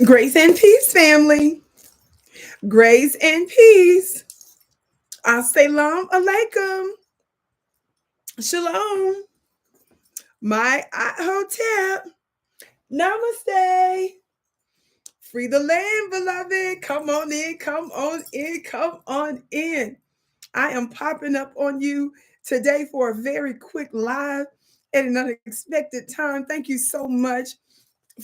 Grace and peace, family. Grace and peace. Assalamu alaikum. Shalom. My hotep. Namaste. Free the land, beloved. Come on in, come on in, come on in. I am popping up on you today for a very quick live at an unexpected time. Thank you so much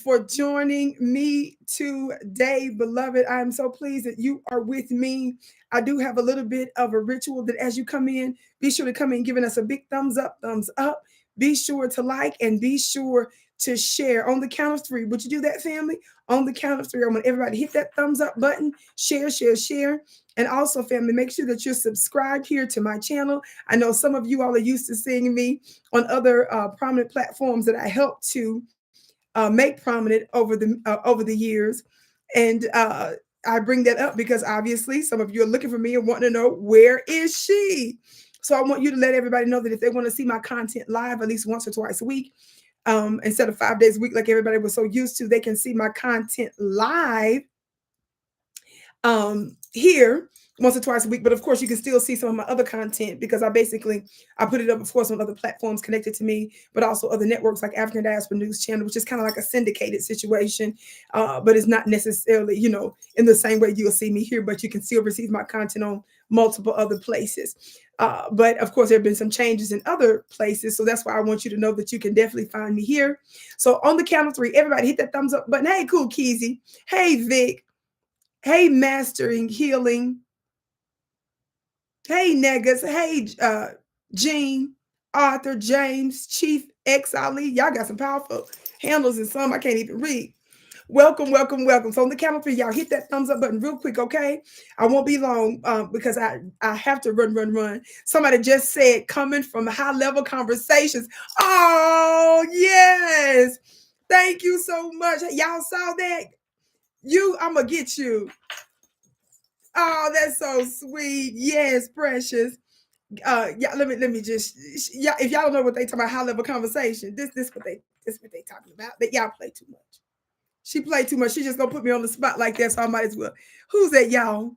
for joining me today, beloved. I am so pleased that you are with me. I do have a little bit of a ritual that as you come in, be sure to come in giving us a big thumbs up, thumbs up. Be sure to like and be sure to share. On the count of three, would you do that, family? On the count of three, I want everybody to hit that thumbs up button, share, share, share. And also, family, make sure that you're subscribed here to my channel. I know some of you all are used to seeing me on other prominent platforms that I help to make prominent over the years, and I bring that up because obviously some of you are looking for me and wanting to know where is she. So I want you to let everybody know that if they want to see my content live at least once or twice a week, instead of 5 days a week like everybody was so used to, they can see my content live here once or twice a week. But of course, you can still see some of my other content because I put it up, of course, on other platforms connected to me, but also other networks like African Diaspora News Channel, which is kind of like a syndicated situation, but it's not necessarily, in the same way you'll see me here, but you can still receive my content on multiple other places. But of course, there have been some changes in other places. So that's why I want you to know that you can definitely find me here. So on the count of three, everybody hit that thumbs up button. Hey, Cool Keezy. Hey, Vic. Hey, Mastering Healing. Hey, Negas. Hey, Gene, Arthur, James, Chief, X Ali. Y'all got some powerful handles and some I can't even read. Welcome, welcome, welcome. So on the count of three, y'all hit that thumbs up button real quick, okay? I won't be long because I have to run. Somebody just said coming from high level conversations. Oh, yes. Thank you so much. Y'all saw that? I'm going to get you. Oh, that's so sweet. Yes, precious. Yeah, let me just, yeah, if y'all don't know what they talk about, high level conversation, this what they talking about. That y'all play too much. She played too much. She just gonna put me on the spot like that, so I might as well. Who's that, y'all?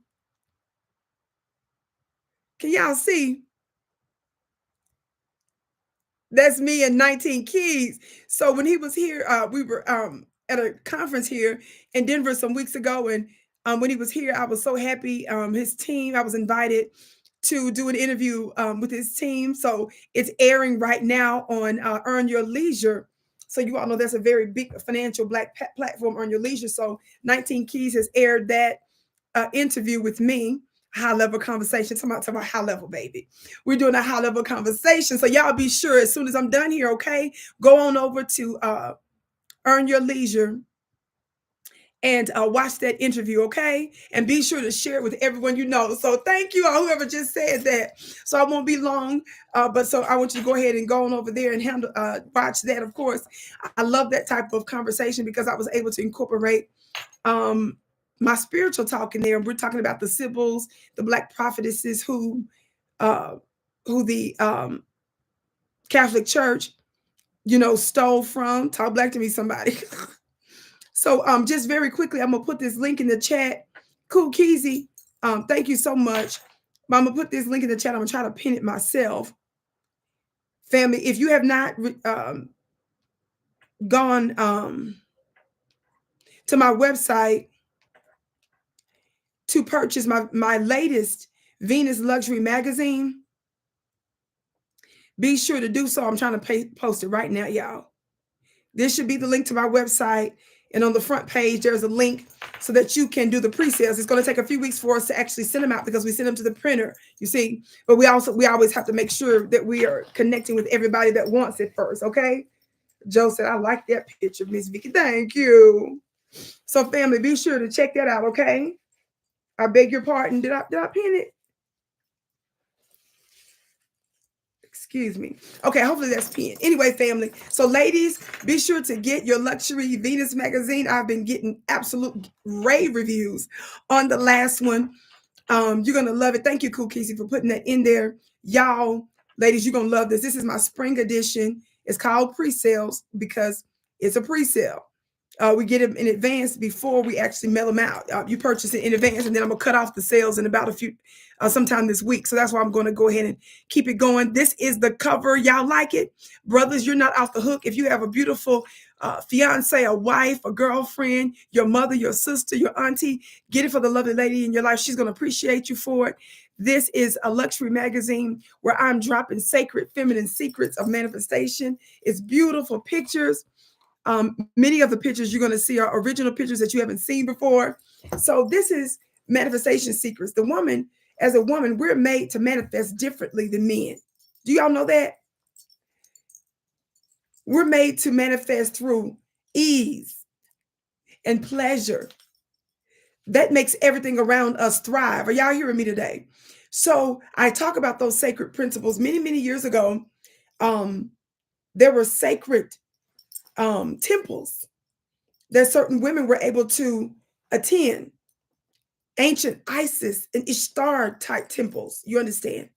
Can y'all see? That's me and 19 Keys. So when he was here, we were at a conference here in Denver some weeks ago, and when he was here, I was so happy. His team, I was invited to do an interview with his team. So it's airing right now on Earn Your Leisure. So you all know that's a very big financial Black platform, Earn Your Leisure. So 19 Keys has aired that interview with me, high level conversation. Talking about high level, baby. We're doing a high level conversation. So y'all be sure as soon as I'm done here, okay, go on over to Earn Your Leisure and watch that interview, okay? And be sure to share it with everyone you know. So thank you all, whoever just said that. So I won't be long, but so I want you to go ahead and go on over there and watch that. Of course, I love that type of conversation because I was able to incorporate my spiritual talk in there. We're talking about the Sibyls, the Black prophetesses who the Catholic Church, stole from. Talk black to me, somebody. So just very quickly, I'm gonna put this link in the chat. Cool Keezy, thank you so much. I'm gonna put this link in the chat. I'm gonna try to pin it myself. Family, if you have not gone to my website to purchase my latest Venus Luxury magazine, be sure to do so. I'm trying to post it right now, y'all. This should be the link to my website. And on the front page, there's a link so that you can do the pre-sales. It's going to take a few weeks for us to actually send them out because we send them to the printer, you see. But we always have to make sure that we are connecting with everybody that wants it first, okay? Joe said, I like that picture, Miss Vicki. Thank you. So, family, be sure to check that out, okay? I beg your pardon. Did I pin it? Excuse me. Okay, hopefully that's pinned. Anyway, family. So, ladies, be sure to get your luxury Venus magazine. I've been getting absolute rave reviews on the last one. You're gonna love it. Thank you, Cool Casey, for putting that in there. Y'all, ladies, you're gonna love this. This is my spring edition. It's called pre-sales because it's a pre-sale. We get them in advance before we actually mail them out. You purchase it in advance, and then I'm gonna cut off the sales in about a few, sometime this week. So that's why I'm going to go ahead and keep it going. This is the cover. Y'all like it, brothers? You're not off the hook. If you have a beautiful fiance, a wife, a girlfriend, your mother, your sister, your auntie, get it for the lovely lady in your life. She's gonna appreciate you for it. This is a luxury magazine where I'm dropping sacred feminine secrets of manifestation. It's beautiful pictures. Many of the pictures you're going to see are original pictures that you haven't seen before. So this is manifestation secrets. The woman, as a woman, we're made to manifest differently than men. Do y'all know that? We're made to manifest through ease and pleasure. That makes everything around us thrive. Are y'all hearing me today? So I talk about those sacred principles. Many, many years ago, there were sacred temples that certain women were able to attend. Ancient Isis and Ishtar type temples, you understand?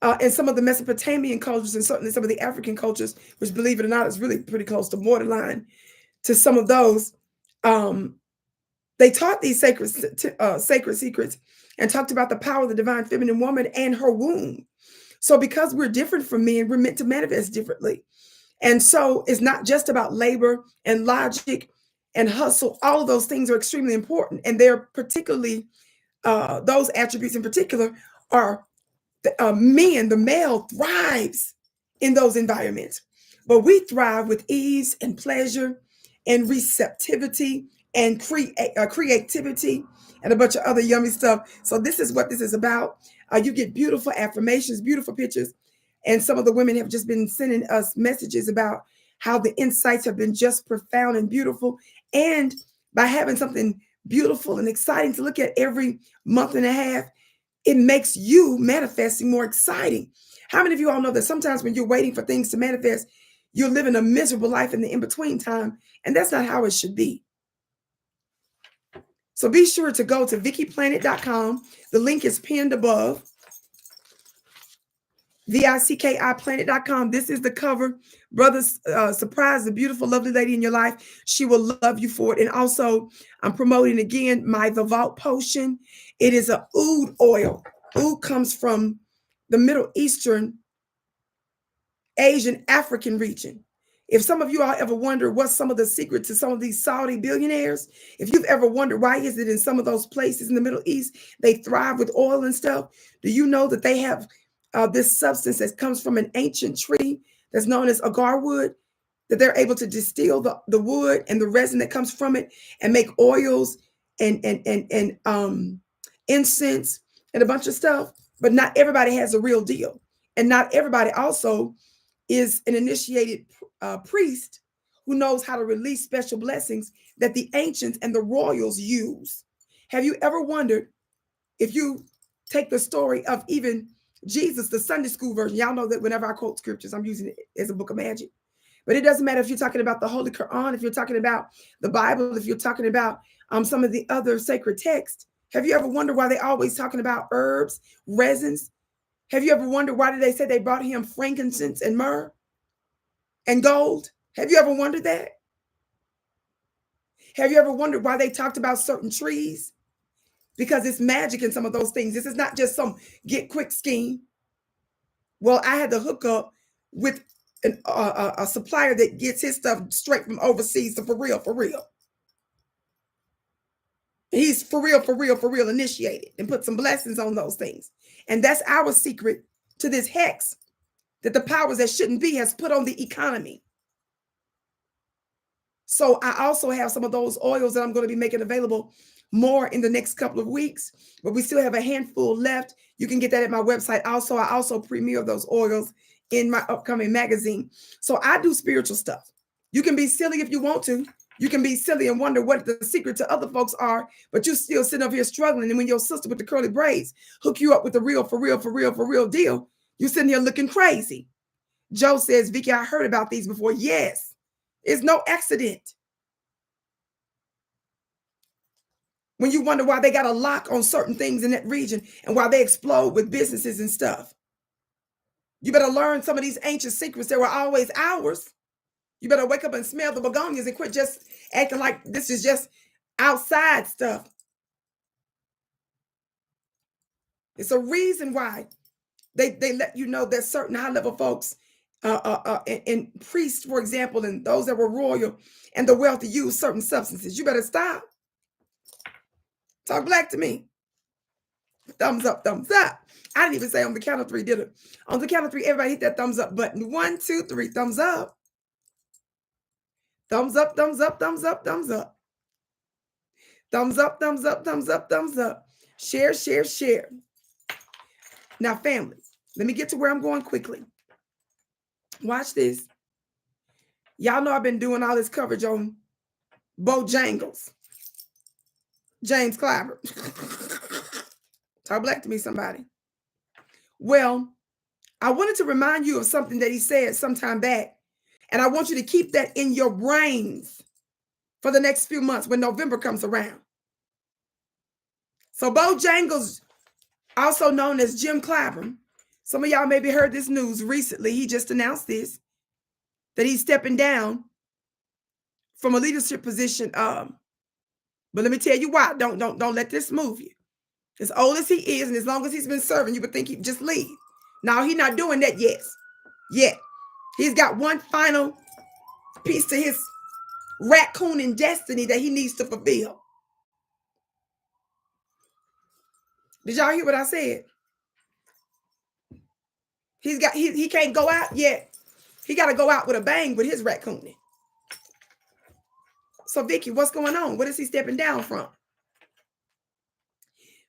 And some of the Mesopotamian cultures and certainly some of the African cultures, which, believe it or not, is really pretty close to borderline to some of those. They taught these sacred secrets and talked about the power of the divine feminine woman and her womb. So because we're different from men, we're meant to manifest differently. And so it's not just about labor and logic and hustle. All of those things are extremely important. And they're particularly, those attributes in particular are men, the male thrives in those environments. But we thrive with ease and pleasure and receptivity and creativity and a bunch of other yummy stuff. So this is what this is about. You get beautiful affirmations, beautiful pictures. And some of the women have just been sending us messages about how the insights have been just profound and beautiful. And by having something beautiful and exciting to look at every month and a half, it makes you manifesting more exciting. How many of you all know that sometimes when you're waiting for things to manifest, you're living a miserable life in the in-between time, and that's not how it should be. So be sure to go to VickiPlanet.com. The link is pinned above. VICKIPlanet.com. This is the cover. Brothers, surprise the beautiful, lovely lady in your life. She will love you for it. And also, I'm promoting again my The Vault Potion. It is an oud oil. Oud comes from the Middle Eastern, Asian, African region. If some of you all ever wonder what's some of the secret to some of these Saudi billionaires, if you've ever wondered why is it in some of those places in the Middle East, they thrive with oil and stuff, do you know that they have this substance that comes from an ancient tree that's known as agar wood, that they're able to distill the wood and the resin that comes from it and make oils and incense and a bunch of stuff. But not everybody has a real deal. And not everybody also is an initiated priest who knows how to release special blessings that the ancients and the royals use. Have you ever wondered, if you take the story of even Jesus, the Sunday school version, y'all know that whenever I quote scriptures, I'm using it as a book of magic. But it doesn't matter if you're talking about the Holy Quran, if you're talking about the Bible, if you're talking about some of the other sacred texts. Have you ever wondered why they're always talking about herbs, resins? Have you ever wondered why did they say they brought him frankincense and myrrh and gold? Have you ever wondered that? Have you ever wondered why they talked about certain trees? Because it's magic in some of those things. This is not just some get quick scheme. Well, I had to hook up with a supplier that gets his stuff straight from overseas. So for real, for real. He's for real initiated and put some blessings on those things. And that's our secret to this hex that the powers that shouldn't be has put on the economy. So I also have some of those oils that I'm going to be making available more in the next couple of weeks, but we still have a handful left. You can get that at my website. Also, I also premiere those oils in my upcoming magazine. So I do spiritual stuff. You can be silly if you want to. You can be silly and wonder what the secret to other folks are, but you still sitting up here struggling. And when your sister with the curly braids hook you up with the real, for real deal, you're sitting here looking crazy. Joe says, Vicki, I heard about these before. Yes, it's no accident. When you wonder why they got a lock on certain things in that region and why they explode with businesses and stuff. You better learn some of these ancient secrets that were always ours. You better wake up and smell the begonias and quit just acting like this is just outside stuff. It's a reason why they let you know that certain high level folks, and priests, for example, and those that were royal and the wealthy use certain substances. You better stop. Talk black to me. Thumbs up, thumbs up. I didn't even say on the count of three, did it? On the count of three, everybody hit that thumbs up button. 1, 2, 3, thumbs up. Thumbs up, thumbs up, thumbs up, thumbs up. Thumbs up, thumbs up, thumbs up, thumbs up. Share, share, share. Now, family, let me get to where I'm going quickly. Watch this. Y'all know I've been doing all this coverage on Bojangles. James Clyburn. Talk black to me, somebody. Well, I wanted to remind you of something that he said some time back, and I want you to keep that in your brains for the next few months when November comes around. So Bojangles, also known as Jim Clyburn, some of y'all maybe heard this news recently. He just announced this, that he's stepping down from a leadership position. But let me tell you why. Don't let this move you. As old as he is, and as long as he's been serving, you would think he'd just leave. Now, he's not doing that yet. He's got one final piece to his raccooning destiny that he needs to fulfill. Did y'all hear what I said? He can't go out yet. He got to go out with a bang with his raccooning. So, Vicki, what's going on? What is he stepping down from?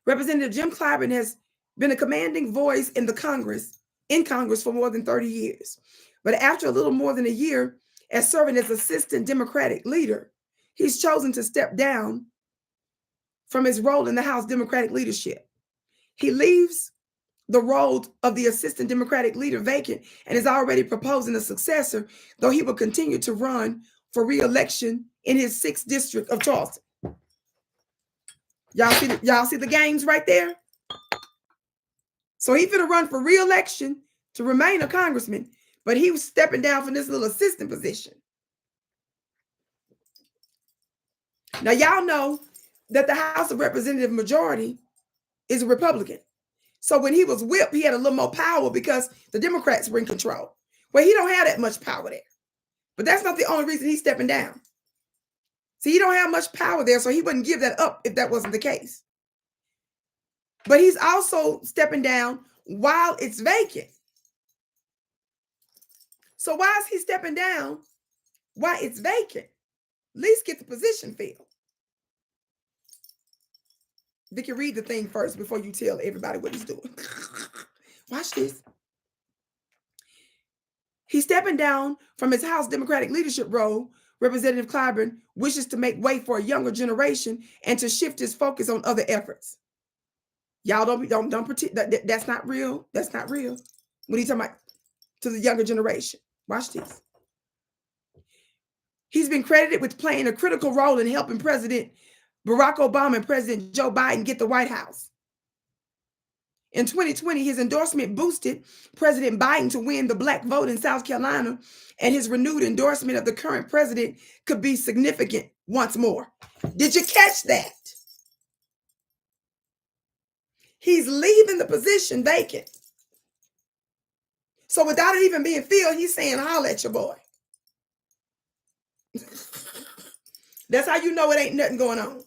Representative Jim Clyburn has been a commanding voice in Congress for more than 30 years. But after a little more than a year as serving as assistant Democratic leader, he's chosen to step down from his role in the House Democratic leadership. He leaves the role of the assistant Democratic leader vacant and is already proposing a successor, though he will continue to run for re-election in his 6th district of Charleston. Y'all see the games right there? So he's going to run for re-election to remain a congressman, but he was stepping down from this little assistant position. Now, y'all know that the House of Representative majority is a Republican. So when he was whipped, he had a little more power because the Democrats were in control. Well, he don't have that much power there. But that's not the only reason he's stepping down. See, he don't have much power there, so he wouldn't give that up if that wasn't the case. But he's also stepping down while it's vacant. So why is he stepping down while it's vacant? At least get the position filled. Vicki, read the thing first before you tell everybody what he's doing. Watch this. He's stepping down from his House Democratic leadership role. Representative Clyburn wishes to make way for a younger generation and to shift his focus on other efforts. Y'all don't pretend that's not real. That's not real. What are you talking about to the younger generation? Watch this. He's been credited with playing a critical role in helping President Barack Obama and President Joe Biden get the White House. In 2020, his endorsement boosted President Biden to win the black vote in South Carolina, and his renewed endorsement of the current president could be significant once more. Did you catch that? He's leaving the position vacant. So without it even being filled, he's saying, holla at your boy. That's how you know it ain't nothing going on.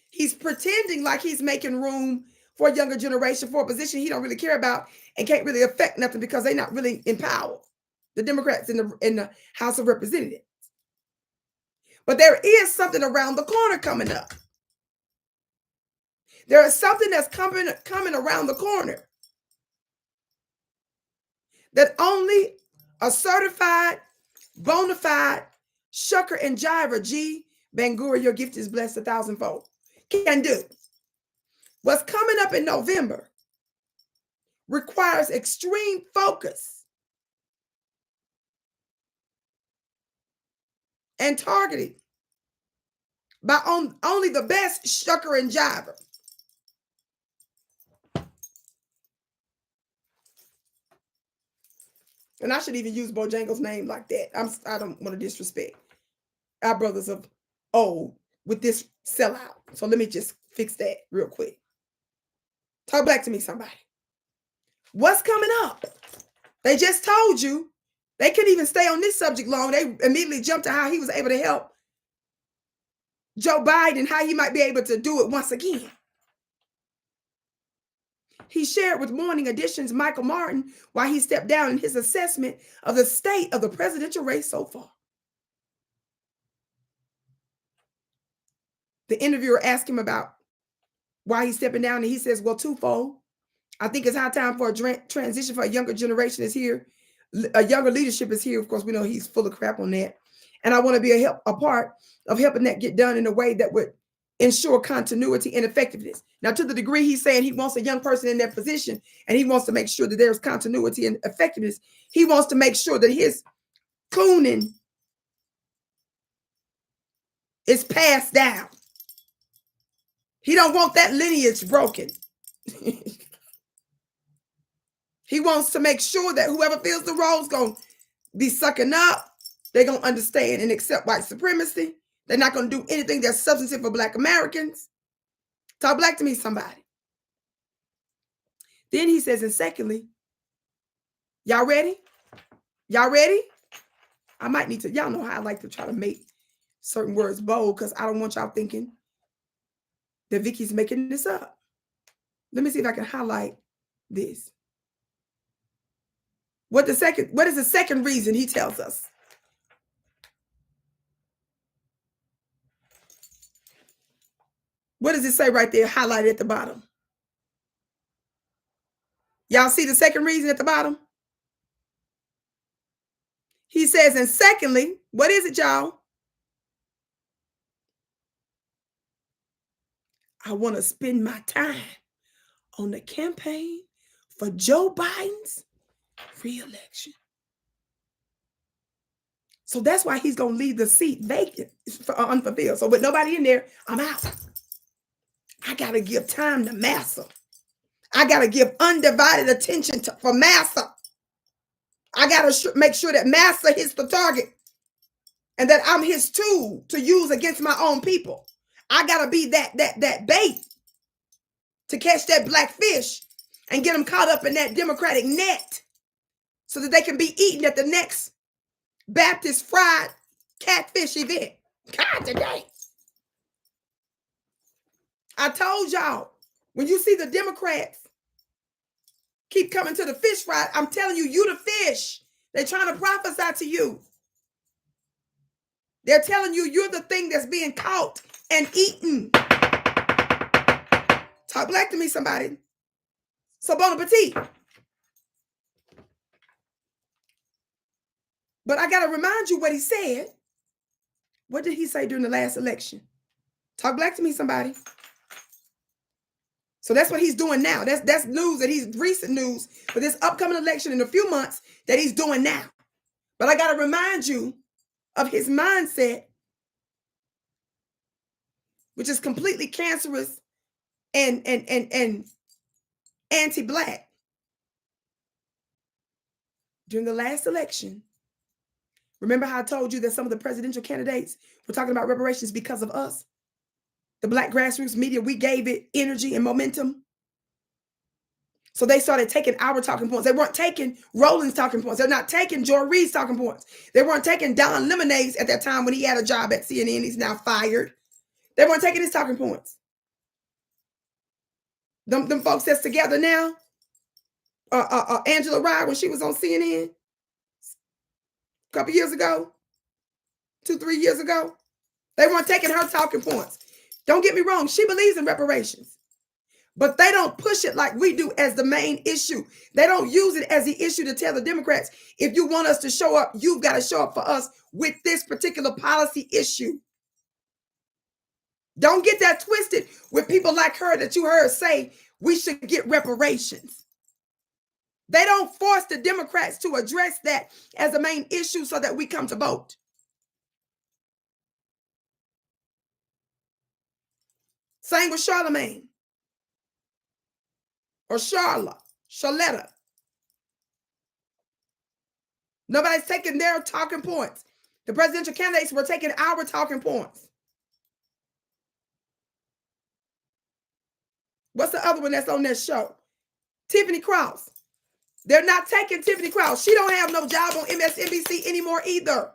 He's pretending like he's making room for a younger generation for a position he don't really care about and can't really affect nothing because they're not really in power. The Democrats in the House of Representatives. But there is something around the corner coming up. There is something that's coming around the corner that only a certified, bona fide shucker and jiver, G. Bangura, your gift is blessed 1,000-fold, can do. What's coming up in November requires extreme focus and targeting by only the best shucker and jiver. And I should even use Bojangles' name like that. I don't want to disrespect. our brothers of old with this sellout. So let me just fix that real quick. Talk back to me, somebody. What's coming up? They just told you. They couldn't even stay on this subject long. They immediately jumped to how he was able to help Joe Biden, how he might be able to do it once again. He shared with Morning Edition's Michael Martin why he stepped down in his assessment of the state of the presidential race so far. The interviewer asked him about why he's stepping down, and he says, well, twofold. I think it's high time for a transition for a younger generation is here. A younger leadership is here. Of course, we know he's full of crap on that. And I want to be a part of helping that get done in a way that would ensure continuity and effectiveness. Now, to the degree he's saying he wants a young person in that position and he wants to make sure that there's continuity and effectiveness, he wants to make sure that his cooning is passed down. He don't want that lineage broken. He wants to make sure that whoever fills the role is going to be sucking up. They're going to understand and accept white supremacy. They're not going to do anything that's substantive for Black Americans. Talk black to me, somebody. Then he says, and secondly, y'all ready? Y'all ready? I might need to, y'all know how I like to try to make certain words bold because I don't want y'all thinking that Vicki's making this up. Let me see if I can highlight this. What is the second reason he tells us? What does it say right there, highlighted at the bottom? Y'all see the second reason at the bottom? He says, and secondly, what is it, y'all? I want to spend my time on the campaign for Joe Biden's re-election. So that's why he's going to leave the seat vacant, unfulfilled. So with nobody in there, I'm out. I got to give time to Massa. I got to give undivided attention for Massa. I got to make sure that Massa hits the target and that I'm his tool to use against my own people. I got to be that bait to catch that black fish and get them caught up in that Democratic net so that they can be eaten at the next Baptist fried catfish event. God, today. I told y'all, when you see the Democrats keep coming to the fish fry, I'm telling you, you the fish. They're trying to prophesy to you. They're telling you you're the thing that's being caught and eaten. Talk black to me, somebody. So bon appetit. But I got to remind you what he said. What did he say during the last election? Talk black to me, somebody. So that's what he's doing now. That's news that he's recent news for this upcoming election in a few months that he's doing now. But I got to remind you of his mindset, which is completely cancerous and anti-black. During the last election, remember how I told you that some of the presidential candidates were talking about reparations because of us? The Black grassroots media, we gave it energy and momentum. So they started taking our talking points. They weren't taking Roland's talking points. They're not taking Joy Reid's talking points. They weren't taking Don Lemonade's at that time when he had a job at CNN. He's now fired. They weren't taking his talking points. Them folks that's together now, Angela Rye, when she was on CNN a couple years ago, 2-3 years ago, they weren't taking her talking points. Don't get me wrong. She believes in reparations. But they don't push it like we do as the main issue. They don't use it as the issue to tell the Democrats, if you want us to show up, you've got to show up for us with this particular policy issue. Don't get that twisted with people like her that you heard say we should get reparations. They don't force the Democrats to address that as a main issue so that we come to vote. Same with Charlemagne. Or Charletta. Nobody's taking their talking points The presidential candidates were taking our talking points. What's the other one that's on that show? Tiffany Cross. They're not taking Tiffany Cross. She don't have no job on MSNBC anymore either.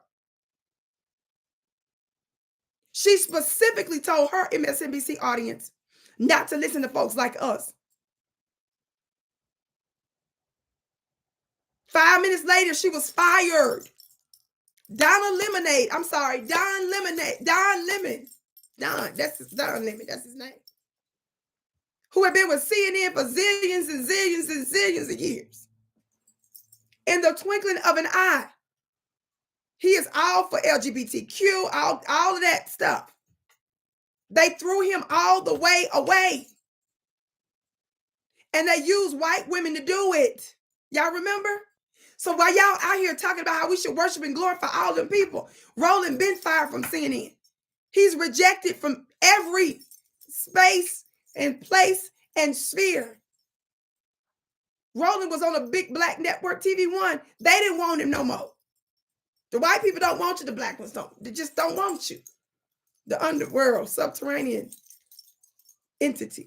She specifically told her MSNBC audience not to listen to folks like us. 5 minutes later, she was fired. Don Lemon, that's his name. Who had been with CNN for zillions and zillions and zillions of years. In the twinkling of an eye, he is all for LGBTQ, all of that stuff. They threw him all the way away. And they used white women to do it. Y'all remember? So while y'all out here talking about how we should worship and glorify all them people, Roland been fired from CNN. He's rejected from every space and place and sphere. Roland was on a big black network, TV1. They didn't want him no more. The white people don't want you. The black ones don't. They just don't want you. The underworld, subterranean entities.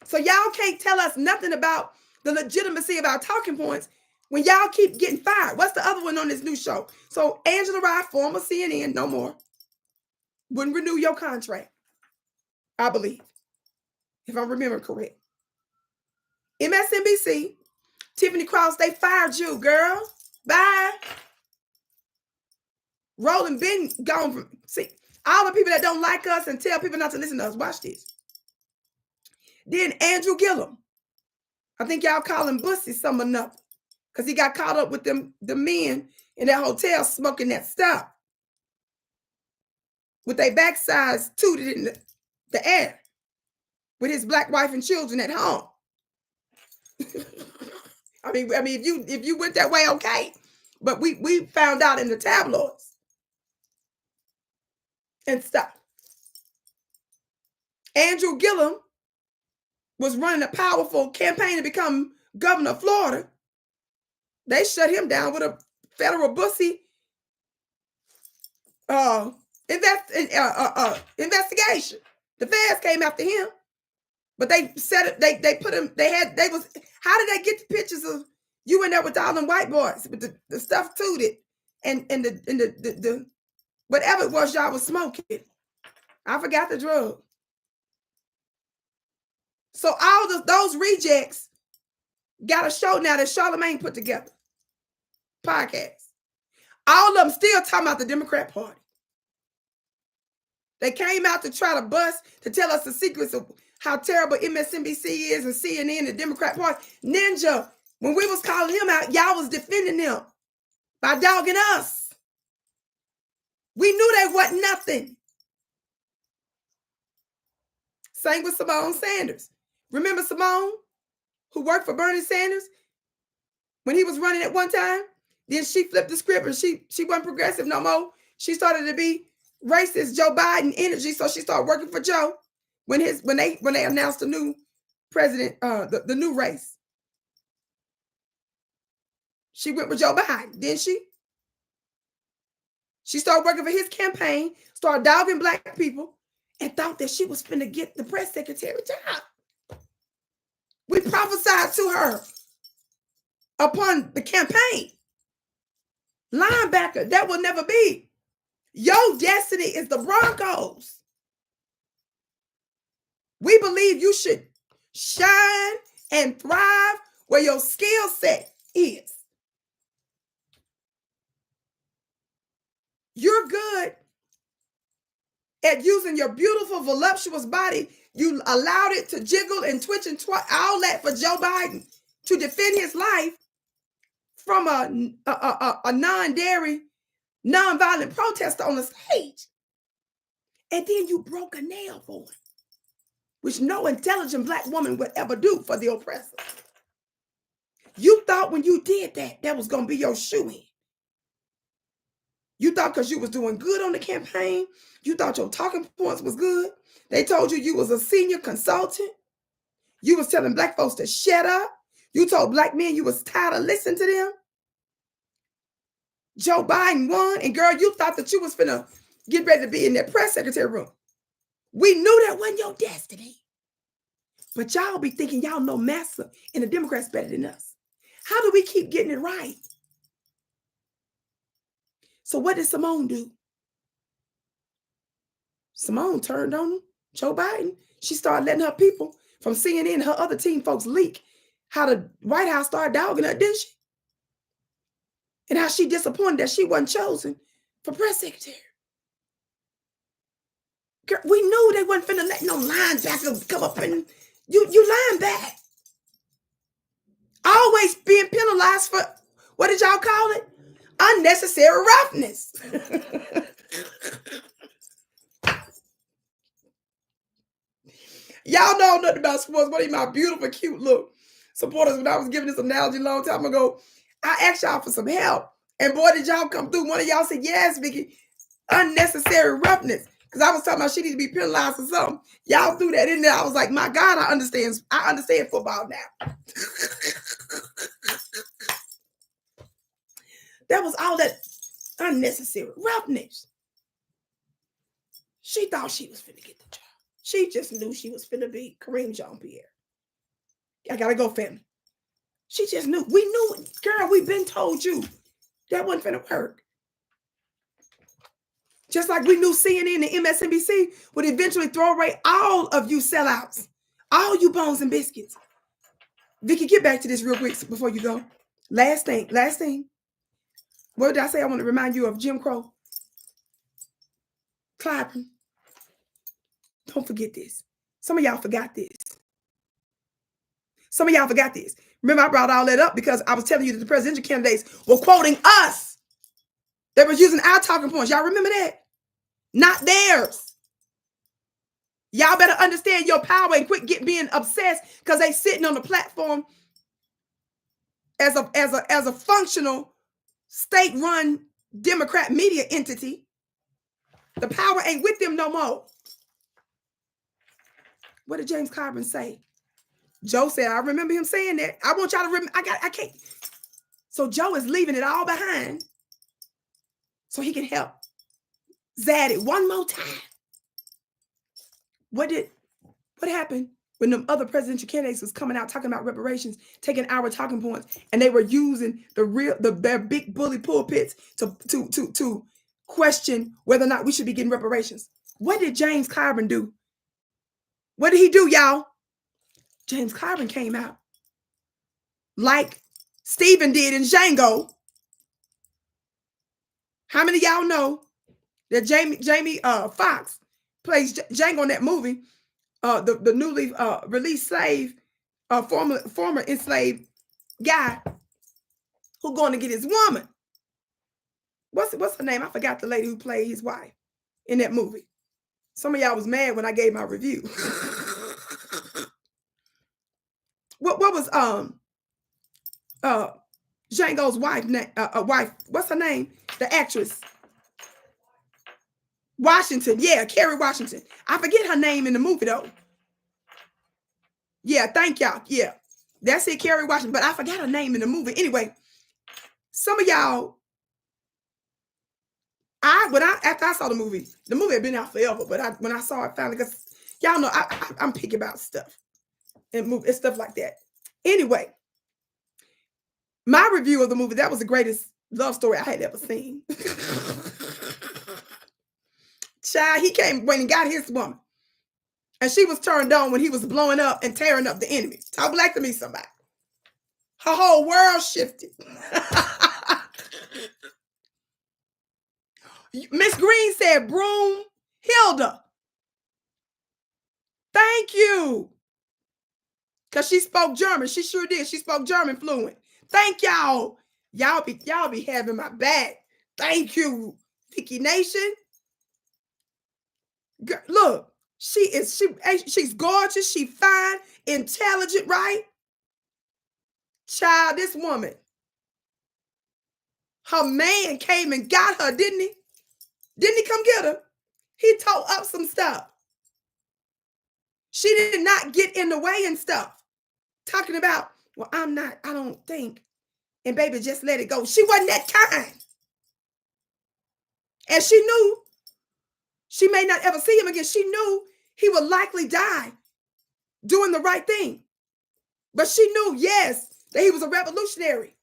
So y'all can't tell us nothing about the legitimacy of our talking points when y'all keep getting fired. What's the other one on this new show? So Angela Rye, former CNN, no more. Wouldn't renew your contract, I believe, if I remember correct. MSNBC, Tiffany Cross, they fired you, girl. Bye. Roland been gone from, see, all the people that don't like us and tell people not to listen to us. Watch this. Then Andrew Gillum. I think y'all call him Bussy some enough because he got caught up with the men in that hotel smoking that stuff with their backsides tooted in the air with his black wife and children at home. I mean, if you went that way, okay. But we found out in the tabloids and stuff. Andrew Gillum was running a powerful campaign to become governor of Florida. They shut him down with a federal bussy investigation. The feds came after him, but they said it. They put him. How did they get the pictures of you in there with all them white boys with the stuff tooted and the whatever it was y'all was smoking? I forgot the drug. So all those rejects got a show now that Charlamagne put together. Podcast. All of them still talking about the Democrat Party. They came out to try to bust, to tell us the secrets of how terrible MSNBC is and CNN, the Democrat Party. Ninja, when we was calling him out, y'all was defending them by dogging us. We knew they wasn't nothing. Same with Simone Sanders. Remember Simone, who worked for Bernie Sanders when he was running at one time? Then she flipped the script and she wasn't progressive no more. She started to be racist, Joe Biden energy. So she started working for Joe when they announced the new president, the new race. She went with Joe Biden, didn't she? She started working for his campaign, started dogging black people, and thought that she was finna get the press secretary job. We prophesied to her upon the campaign. Linebacker, that will never be. Your destiny is the Broncos. We believe you should shine and thrive where your skill set is. You're good at using your beautiful, voluptuous body. You allowed it to jiggle and twitch and all that for Joe Biden to defend his life from a non-dairy, non-violent protester on the stage. And then you broke a nail for him, which no intelligent black woman would ever do for the oppressor. You thought when you did that was going to be your shoe-in. You thought because you was doing good on the campaign, you thought your talking points was good. They told you was a senior consultant. You was telling black folks to shut up. You told black men you was tired of listening to them. Joe Biden won, and girl, you thought that you was finna get ready to be in that press secretary room. We knew that wasn't your destiny. But y'all be thinking y'all know massa and the Democrats better than us. How do we keep getting it right? So what did Simone do? Simone turned on Joe Biden. She started letting her people from CNN and her other team folks leak how the White House started dogging her, didn't she? And how she disappointed that she wasn't chosen for press secretary. Girl, we knew they wasn't finna let no linebacker come up and you lying back. Always being penalized for, what did y'all call it? Unnecessary roughness. Y'all know nothing about sports. One of my beautiful, cute little supporters, when I was giving this analogy a long time ago, I asked y'all for some help. And boy, did y'all come through. One of y'all said, yes, Vicki, unnecessary roughness. Because I was talking about she needs to be penalized or something. Y'all threw that in there. I was like, my God, I understand football now. That was all that unnecessary roughness. She thought she was finna get the job. She just knew she was finna be Kareem Jean-Pierre. I gotta go, family. She just knew. We knew it. Girl, we've been told you that wasn't finna work. Just like we knew CNN and MSNBC would eventually throw away all of you sellouts, all you bones and biscuits. Vicki, get back to this real quick before you go. Last thing. What did I say? I want to remind you of Jim Crow. Clyburn. Don't forget this. Some of y'all forgot this. Remember, I brought all that up because I was telling you that the presidential candidates were quoting us. They were using our talking points. Y'all remember that? Not theirs. Y'all better understand your power and quit being obsessed because they sitting on the platform as a functional state-run Democrat media entity. The power ain't with them no more. What did James Clyburn say? Joe said, I remember him saying that. I want y'all to remember. I can't. So Joe is leaving it all behind so he can help Zad it one more time. What happened when the other presidential candidates was coming out talking about reparations, taking our talking points, and they were using their big bully pulpits to question whether or not we should be getting reparations? What did James Clyburn do? What did he do, y'all? James Clyburn came out like Stephen did in Django. How many of y'all know that Jamie Foxx plays Django in that movie? The newly released slave, former enslaved guy who going to get his woman. What's her name? I forgot the lady who played his wife in that movie. Some of y'all was mad when I gave my review. What was Django's wife? What's her name? The actress. Washington. Yeah, Kerry Washington. I forget her name in the movie though. Yeah, thank y'all. Yeah. That's it, Kerry Washington. But I forgot her name in the movie. Anyway, some of y'all, after I saw the movie had been out forever, but when I saw it finally, because y'all know I'm picky about stuff and stuff like that. Anyway, my review of the movie, that was the greatest love story I had ever seen. Child, he came when he got his woman. And she was turned on when he was blowing up and tearing up the enemy. Talk black to me, somebody. Her whole world shifted. Miss Green said, Broom Hilda. Thank you. Because she spoke German. She sure did. She spoke German fluent. Thank y'all. Y'all be having my back. Thank you, Vicki Nation. Girl, look, she's gorgeous. She fine, intelligent, right? Child, this woman. Her man came and got her, didn't he? Didn't he come get her? He tore up some stuff. She did not get in the way and stuff. Talking about Well, I'm not, I don't think. And baby, just let it go. She wasn't that kind. And she knew she may not ever see him again. She knew he would likely die doing the right thing. But she knew, yes, that he was a revolutionary.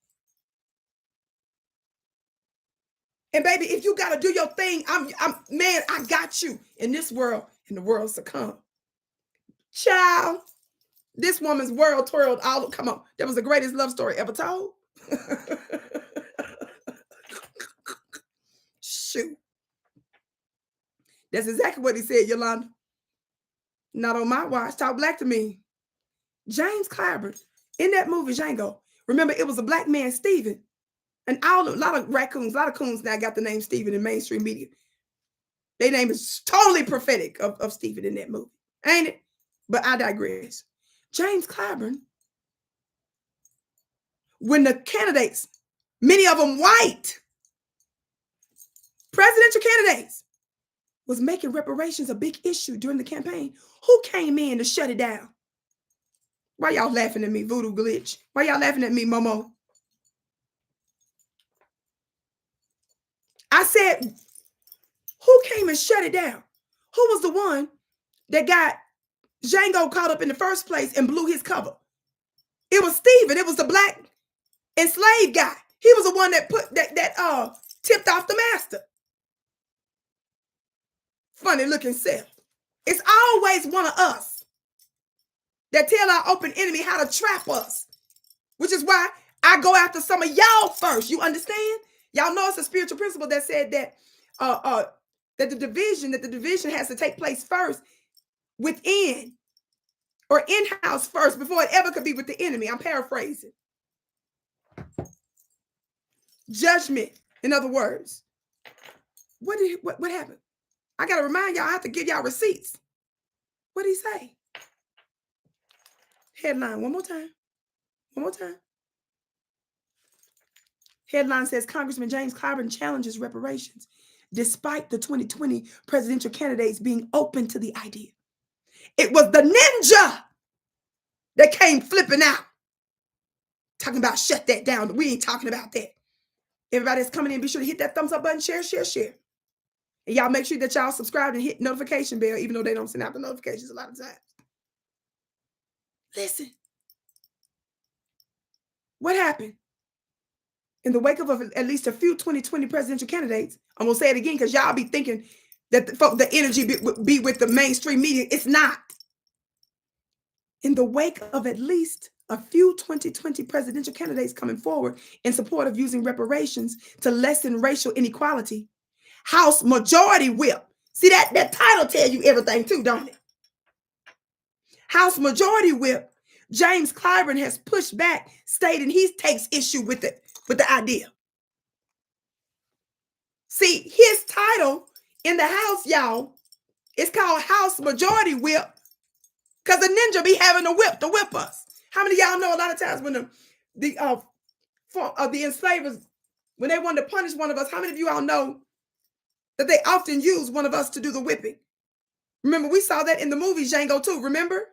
And baby, if you got to do your thing, man, I got you in this world, in the world's to come. Child, this woman's world twirled all, come on. That was the greatest love story ever told. Shoot. That's exactly what he said, Yolanda. Not on my watch. Talk black to me. James Clyburn, in that movie, Django, remember it was a black man, Stephen. And a lot of raccoons, a lot of coons now got the name Stephen in mainstream media. Their name is totally prophetic of Stephen in that movie, ain't it? But I digress. James Clyburn, when the candidates, many of them white, presidential candidates, was making reparations a big issue during the campaign, who came in to shut it down? Why y'all laughing at me, Voodoo Glitch? Why y'all laughing at me, Momo? I said, who came and shut it down? Who was the one that got Django caught up in the first place and blew his cover? It was Stephen. It was the black enslaved guy. He was the one that put that tipped off the master. Funny looking self. It's always one of us that tell our open enemy how to trap us, which is why I go after some of y'all first. You understand? Y'all know it's a spiritual principle that said that that the division has to take place first within or in-house first before it ever could be with the enemy. I'm paraphrasing. Judgment, in other words. What happened? I got to remind y'all, I have to give y'all receipts. What did he say? Headline, one more time. One more time. Headline says, Congressman James Clyburn challenges reparations despite the 2020 presidential candidates being open to the idea. It was the ninja that came flipping out. Talking about shut that down. We ain't talking about that. Everybody that's coming in, be sure to hit that thumbs up button, share. And y'all make sure that y'all subscribe and hit notification bell, even though they don't send out the notifications a lot of times. Listen. What happened? In the wake of at least a few 2020 presidential candidates, I'm going to say it again because y'all be thinking that the energy be with the mainstream media. It's not. In the wake of at least a few 2020 presidential candidates coming forward in support of using reparations to lessen racial inequality, House Majority Whip. See, that title tells you everything too, don't it? House Majority Whip James Clyburn has pushed back, stating he takes issue with the idea. See, his title in the House, y'all, is called House Majority Whip because the ninja be having a whip to whip us. How many of y'all know a lot of times when the enslavers, when they wanted to punish one of us, how many of you all know that they often use one of us to do the whipping? Remember, we saw that in the movie Django too, remember?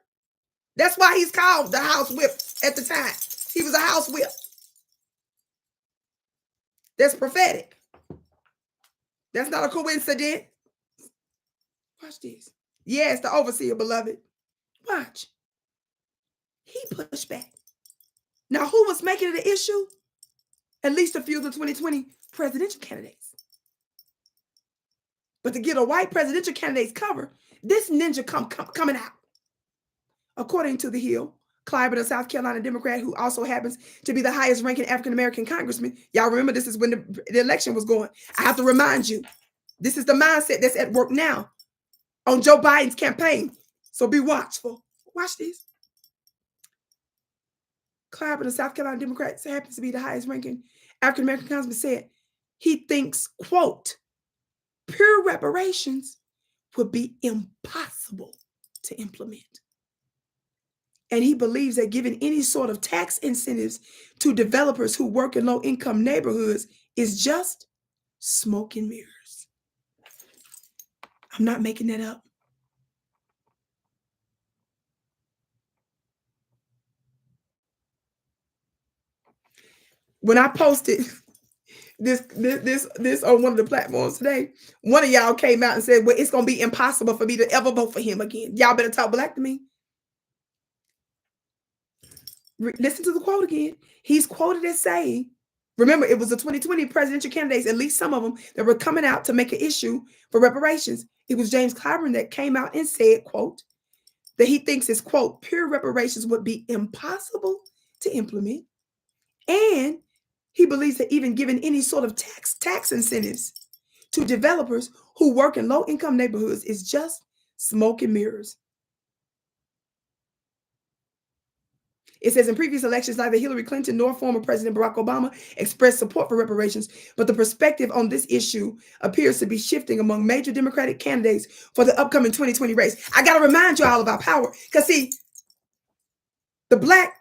That's why he's called the house whip at the time. He was a house whip. That's prophetic. That's not a coincidence. Watch this. Yes, the overseer, beloved. Watch. He pushed back. Now, who was making it an issue? At least a few of the 2020 presidential candidates. But to get a white presidential candidate's cover, this ninja coming out. According to The Hill, Clyburn, a South Carolina Democrat who also happens to be the highest ranking African-American congressman. Y'all remember this is when the election was going. I have to remind you, this is the mindset that's at work now on Joe Biden's campaign. So be watchful. Watch this. Clyburn, a South Carolina Democrat, happens to be the highest ranking African-American congressman, said he thinks, quote, pure reparations would be impossible to implement. And he believes that giving any sort of tax incentives to developers who work in low-income neighborhoods is just smoke and mirrors. I'm not making that up. When I posted this on one of the platforms today, one of y'all came out and said, well, it's going to be impossible for me to ever vote for him again. Y'all better talk black to me. Listen to the quote again. He's quoted as saying, remember, it was the 2020 presidential candidates, at least some of them, that were coming out to make an issue for reparations. It was James Clyburn that came out and said, quote, that he thinks is, quote, pure reparations would be impossible to implement. And he believes that even giving any sort of tax incentives to developers who work in low-income neighborhoods is just smoke and mirrors. It says in previous elections, neither Hillary Clinton nor former President Barack Obama expressed support for reparations, but the perspective on this issue appears to be shifting among major Democratic candidates for the upcoming 2020 race. I got to remind you all of our power, because see, the black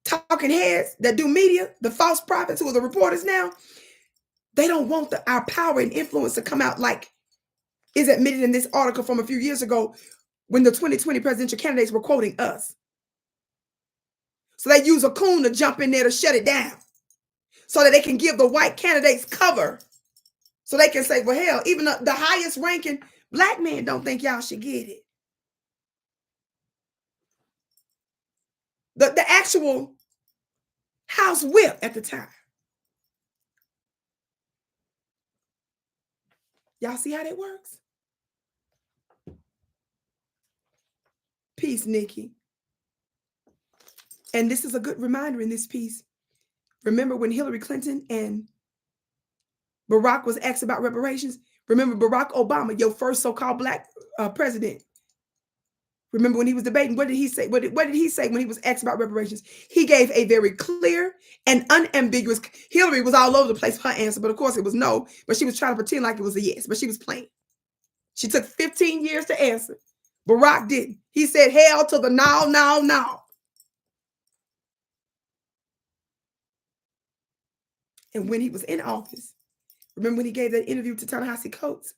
talking heads that do media, the false prophets who are the reporters now, they don't want our power and influence to come out like is admitted in this article from a few years ago when the 2020 presidential candidates were quoting us. So they use a coon to jump in there to shut it down so that they can give the white candidates cover. So they can say, well, hell, even the highest ranking black men don't think y'all should get it. The actual House whip at the time. Y'all see how that works? Peace, Nikki. And this is a good reminder in this piece. Remember when Hillary Clinton and Barack was asked about reparations? Remember Barack Obama, your first so-called black president. Remember when he was debating, what did he say? What did he say when he was asked about reparations? He gave a very clear and unambiguous. Hillary was all over the place for her answer, but of course it was no. But she was trying to pretend like it was a yes, but she was playing. She took 15 years to answer. Barack didn't. He said hell to the no, no, no. And when he was in office, remember when he gave that interview to Ta-Nehisi Coates?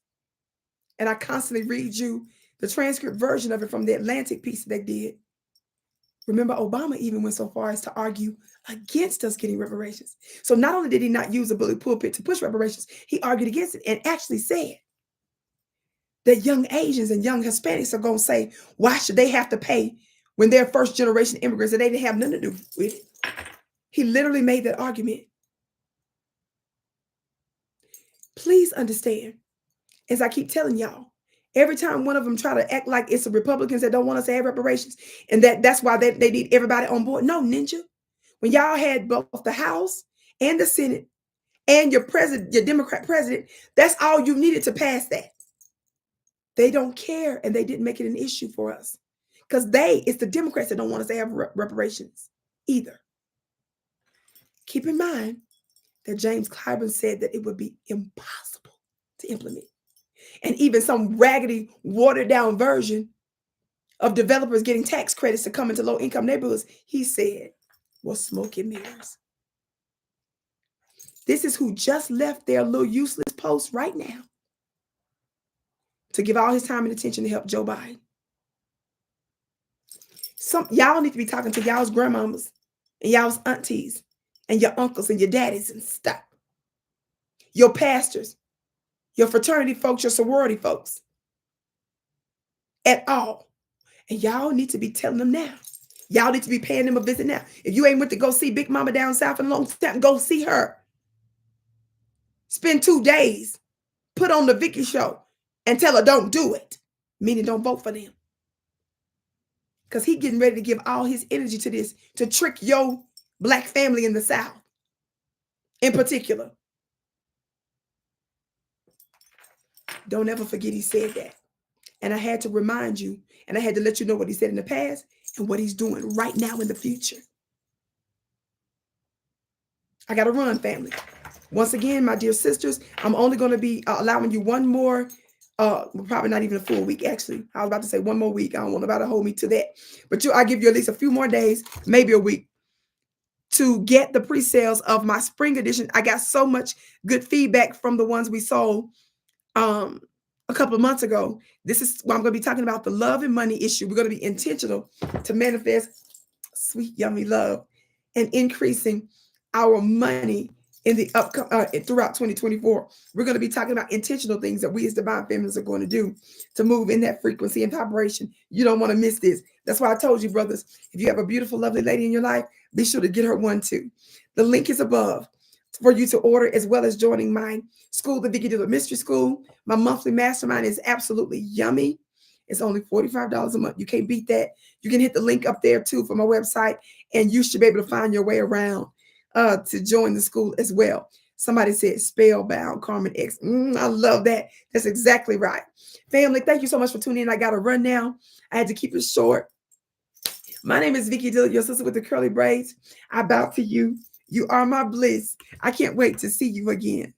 And I constantly read you the transcript version of it from the Atlantic piece that they did. Remember, Obama even went so far as to argue against us getting reparations. So not only did he not use a bully pulpit to push reparations, he argued against it and actually said that young Asians and young Hispanics are going to say, why should they have to pay when they're first generation immigrants and they didn't have nothing to do with it? He literally made that argument. Please understand, as I keep telling y'all, every time one of them try to act like it's the Republicans that don't want us to have reparations and that's why they need everybody on board. No, ninja. When y'all had both the House and the Senate and your president, your Democrat president, that's all you needed to pass that. They don't care, and they didn't make it an issue for us because it's the Democrats that don't want us to have reparations either. Keep in mind that James Clyburn said that it would be impossible to implement. And even some raggedy, watered-down version of developers getting tax credits to come into low-income neighborhoods, he said, was smoke and mirrors. This is who just left their little useless post right now to give all his time and attention to help Joe Biden. Y'all need to be talking to y'all's grandmamas and y'all's aunties and your uncles and your daddies and stuff. Your pastors, your fraternity folks, your sorority folks. At all. And y'all need to be telling them now. Y'all need to be paying them a visit now. If you ain't went to go see Big Mama down south in a long time, go see her. Spend 2 days. Put on the Vicki show and tell her don't do it. Meaning don't vote for them. Because he getting ready to give all his energy to this to trick your black family in the South. In particular. Don't ever forget he said that. And I had to remind you, and I had to let you know what he said in the past and what he's doing right now in the future. I got to run, family. Once again, my dear sisters, I'm only going to be allowing you one more, probably not even a full week, actually. I was about to say one more week. I don't want nobody to hold me to that. But I'll give you at least a few more days, maybe a week, to get the pre-sales of my spring edition. I got so much good feedback from the ones we sold a couple of months ago. This is what I'm going to be talking about, the love and money issue. We're going to be intentional to manifest sweet, yummy love and increasing our money in the throughout 2024. We're going to be talking about intentional things that we as divine feminines are going to do to move in that frequency and vibration. You don't want to miss this. That's why I told you, brothers, if you have a beautiful, lovely lady in your life, be sure to get her one too. The link is above for you to order, as well as joining my school, the Vicki Dillard Mystery School. My monthly mastermind is absolutely yummy. It's only $45 a month. You can't beat that. You can hit the link up there too for my website, and you should be able to find your way around to join the school as well. Somebody said spellbound, Carmen X. I love that. That's exactly right. Family, thank you so much for tuning in. I got to run now. I had to keep it short. My name is Vicki Dillard, your sister with the curly braids. I bow to you. You are my bliss. I can't wait to see you again.